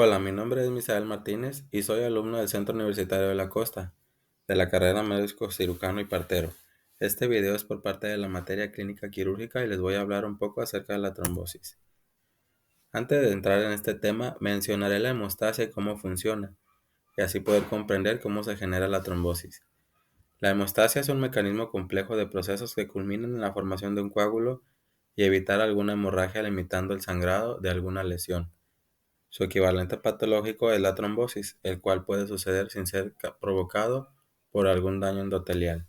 Hola, mi nombre es Misael Martínez y soy alumno del Centro Universitario de la Costa, de la carrera médico cirujano y partero. Este video es por parte de la materia clínica quirúrgica y les voy a hablar un poco acerca de la trombosis. Antes de entrar en este tema, mencionaré la hemostasia y cómo funciona, y así poder comprender cómo se genera la trombosis. La hemostasia es un mecanismo complejo de procesos que culminan en la formación de un coágulo y evitar alguna hemorragia limitando el sangrado de alguna lesión. Su equivalente patológico es la trombosis, el cual puede suceder sin ser provocado por algún daño endotelial.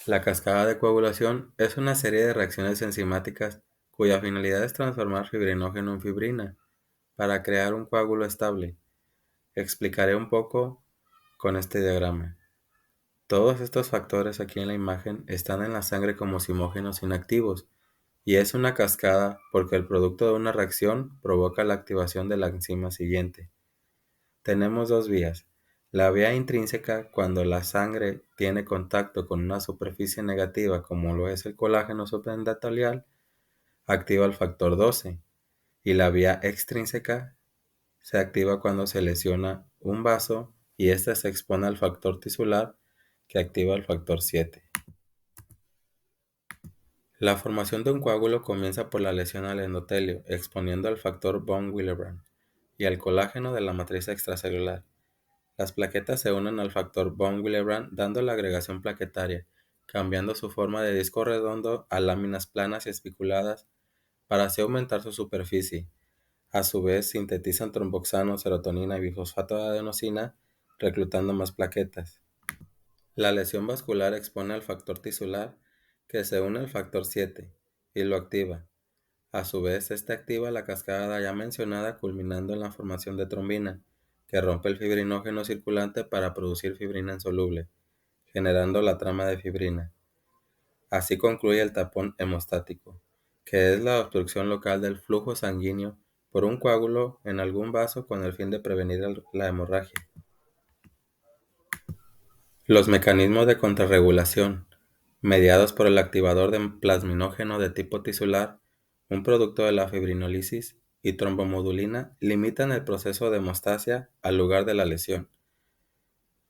La cascada de coagulación es una serie de reacciones enzimáticas cuya finalidad es transformar fibrinógeno en fibrina para crear un coágulo estable. Explicaré un poco con este diagrama. Todos estos factores aquí en la imagen están en la sangre como simógenos inactivos y es una cascada porque el producto de una reacción provoca la activación de la enzima siguiente. Tenemos dos vías. La vía intrínseca, cuando la sangre tiene contacto con una superficie negativa como lo es el colágeno supraendotelial, activa el factor 12. Y la vía extrínseca se activa cuando se lesiona un vaso y éste se expone al factor tisular que activa el factor 7. La formación de un coágulo comienza por la lesión al endotelio, exponiendo al factor von Willebrand y al colágeno de la matriz extracelular. Las plaquetas se unen al factor von Willebrand dando la agregación plaquetaria, cambiando su forma de disco redondo a láminas planas y espiculadas para así aumentar su superficie. A su vez, sintetizan tromboxano, serotonina y bifosfato de adenosina, reclutando más plaquetas. La lesión vascular expone al factor tisular, que se une al factor 7 y lo activa. A su vez, este activa la cascada ya mencionada, culminando en la formación de trombina, que rompe el fibrinógeno circulante para producir fibrina insoluble, generando la trama de fibrina. Así concluye el tapón hemostático, que es la obstrucción local del flujo sanguíneo por un coágulo en algún vaso con el fin de prevenir la hemorragia. Los mecanismos de contrarregulación, mediados por el activador de plasminógeno de tipo tisular, un producto de la fibrinólisis, y trombomodulina, limitan el proceso de hemostasia al lugar de la lesión.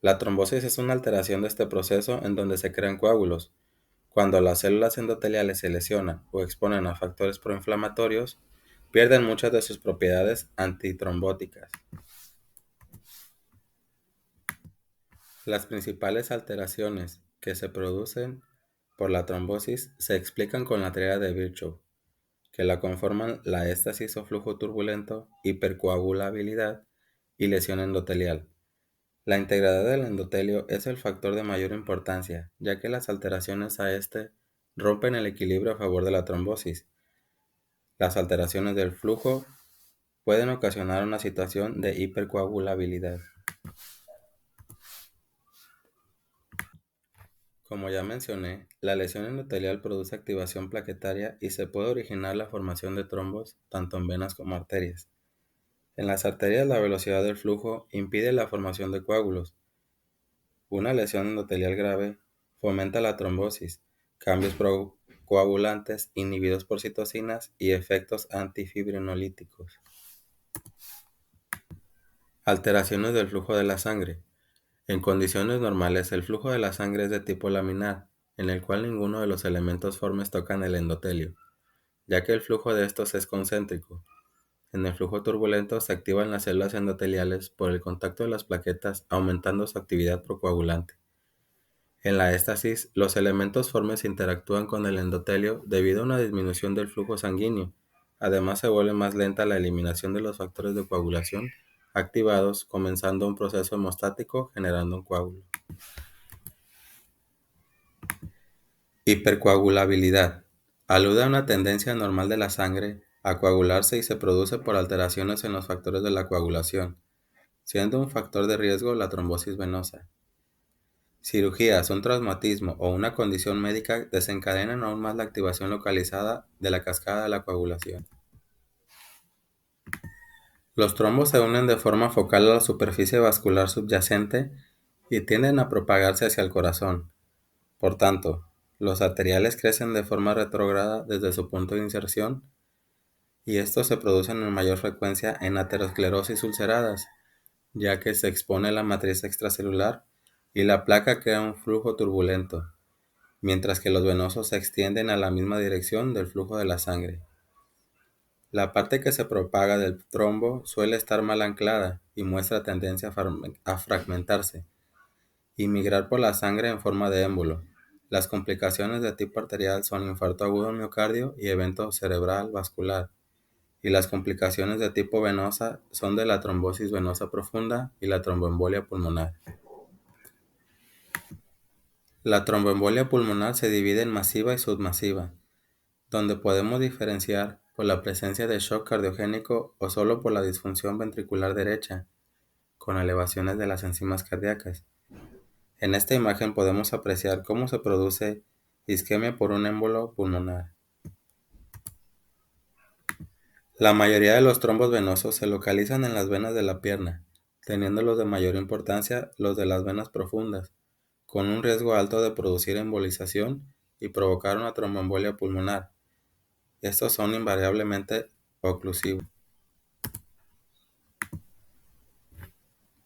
La trombosis es una alteración de este proceso en donde se crean coágulos. Cuando las células endoteliales se lesionan o exponen a factores proinflamatorios, pierden muchas de sus propiedades antitrombóticas. Las principales alteraciones que se producen por la trombosis se explican con la teoría de Virchow, que la conforman la éstasis o flujo turbulento, hipercoagulabilidad y lesión endotelial. La integridad del endotelio es el factor de mayor importancia, ya que las alteraciones a este rompen el equilibrio a favor de la trombosis. Las alteraciones del flujo pueden ocasionar una situación de hipercoagulabilidad. Como ya mencioné, la lesión endotelial produce activación plaquetaria y se puede originar la formación de trombos tanto en venas como arterias. En las arterias la velocidad del flujo impide la formación de coágulos. Una lesión endotelial grave fomenta la trombosis, cambios coagulantes inhibidos por citocinas y efectos antifibrinolíticos. Alteraciones del flujo de la sangre. En condiciones normales, el flujo de la sangre es de tipo laminar, en el cual ninguno de los elementos formes tocan el endotelio, ya que el flujo de estos es concéntrico. En el flujo turbulento se activan las células endoteliales por el contacto de las plaquetas, aumentando su actividad procoagulante. En la éstasis, los elementos formes interactúan con el endotelio debido a una disminución del flujo sanguíneo. Además, se vuelve más lenta la eliminación de los factores de coagulación activados, comenzando un proceso hemostático generando un coágulo. Hipercoagulabilidad. Alude a una tendencia normal de la sangre a coagularse y se produce por alteraciones en los factores de la coagulación, siendo un factor de riesgo la trombosis venosa. Cirugías, un traumatismo o una condición médica desencadenan aún más la activación localizada de la cascada de la coagulación. Los trombos se unen de forma focal a la superficie vascular subyacente y tienden a propagarse hacia el corazón. Por tanto, los arteriales crecen de forma retrógrada desde su punto de inserción y estos se producen en mayor frecuencia en aterosclerosis ulceradas, ya que se expone la matriz extracelular y la placa crea un flujo turbulento, mientras que los venosos se extienden a la misma dirección del flujo de la sangre. La parte que se propaga del trombo suele estar mal anclada y muestra tendencia a fragmentarse y migrar por la sangre en forma de émbolo. Las complicaciones de tipo arterial son infarto agudo del miocardio y evento cerebral vascular, y las complicaciones de tipo venosa son de la trombosis venosa profunda y la tromboembolia pulmonar. La tromboembolia pulmonar se divide en masiva y submasiva, donde podemos diferenciar por la presencia de shock cardiogénico o solo por la disfunción ventricular derecha, con elevaciones de las enzimas cardíacas. En esta imagen podemos apreciar cómo se produce isquemia por un émbolo pulmonar. La mayoría de los trombos venosos se localizan en las venas de la pierna, teniendo los de mayor importancia los de las venas profundas, con un riesgo alto de producir embolización y provocar una tromboembolia pulmonar. Estos son invariablemente oclusivos.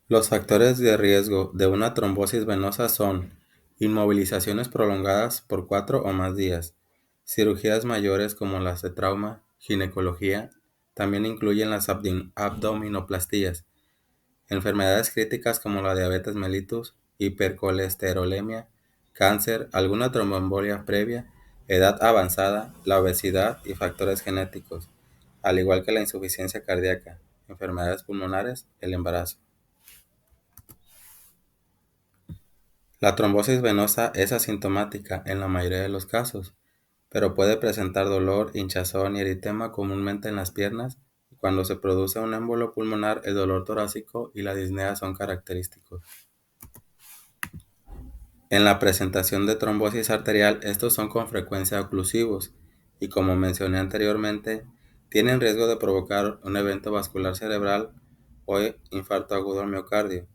Los factores de riesgo de una trombosis venosa son inmovilizaciones prolongadas por 4 o más días, cirugías mayores como las de trauma, ginecología, también incluyen las abdominoplastías, enfermedades críticas como la diabetes mellitus, hipercolesterolemia, cáncer, alguna tromboembolia previa, edad avanzada, la obesidad y factores genéticos, al igual que la insuficiencia cardíaca, enfermedades pulmonares, el embarazo. La trombosis venosa es asintomática en la mayoría de los casos, pero puede presentar dolor, hinchazón y eritema comúnmente en las piernas. Cuando se produce un émbolo pulmonar, el dolor torácico y la disnea son característicos. En la presentación de trombosis arterial, estos son con frecuencia oclusivos y, como mencioné anteriormente, tienen riesgo de provocar un evento vascular cerebral o infarto agudo al miocardio,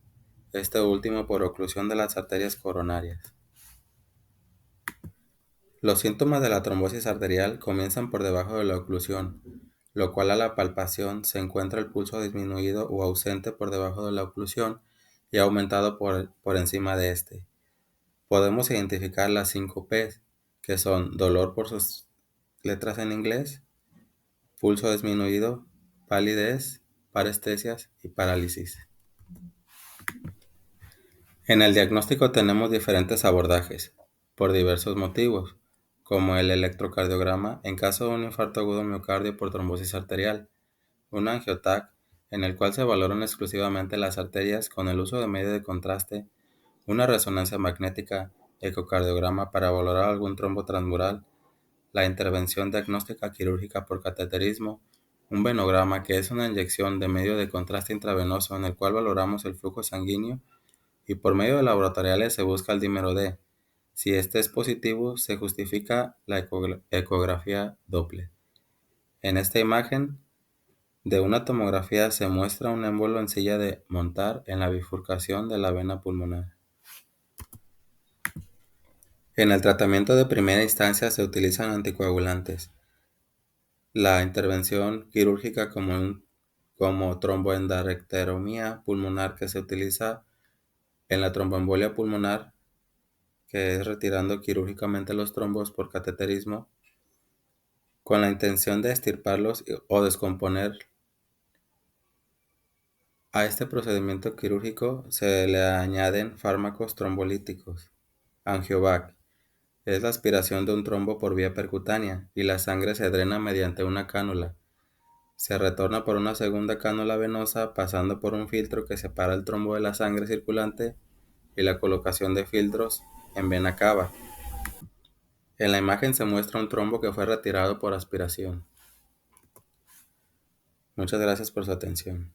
este último por oclusión de las arterias coronarias. Los síntomas de la trombosis arterial comienzan por debajo de la oclusión, lo cual a la palpación se encuentra el pulso disminuido o ausente por debajo de la oclusión y aumentado por encima de este. Podemos identificar las 5 Ps, que son dolor por sus letras en inglés, pulso disminuido, palidez, parestesias y parálisis. En el diagnóstico tenemos diferentes abordajes, por diversos motivos, como el electrocardiograma en caso de un infarto agudo al miocardio por trombosis arterial, un angiotac en el cual se valoran exclusivamente las arterias con el uso de medio de contraste, una resonancia magnética, ecocardiograma para valorar algún trombo transmural, la intervención diagnóstica quirúrgica por cateterismo, un venograma que es una inyección de medio de contraste intravenoso en el cual valoramos el flujo sanguíneo y por medio de laboratoriales se busca el dímero D. Si este es positivo, se justifica la ecografía Doppler. En esta imagen de una tomografía se muestra un émbolo en silla de montar en la bifurcación de la vena pulmonar. En el tratamiento de primera instancia se utilizan anticoagulantes. La intervención quirúrgica como tromboendarterectomía pulmonar que se utiliza en la tromboembolia pulmonar, que es retirando quirúrgicamente los trombos por cateterismo, con la intención de extirparlos o descomponer. A este procedimiento quirúrgico se le añaden fármacos trombolíticos. Angiovac es la aspiración de un trombo por vía percutánea y la sangre se drena mediante una cánula. Se retorna por una segunda cánula venosa pasando por un filtro que separa el trombo de la sangre circulante y la colocación de filtros en vena cava. En la imagen se muestra un trombo que fue retirado por aspiración. Muchas gracias por su atención.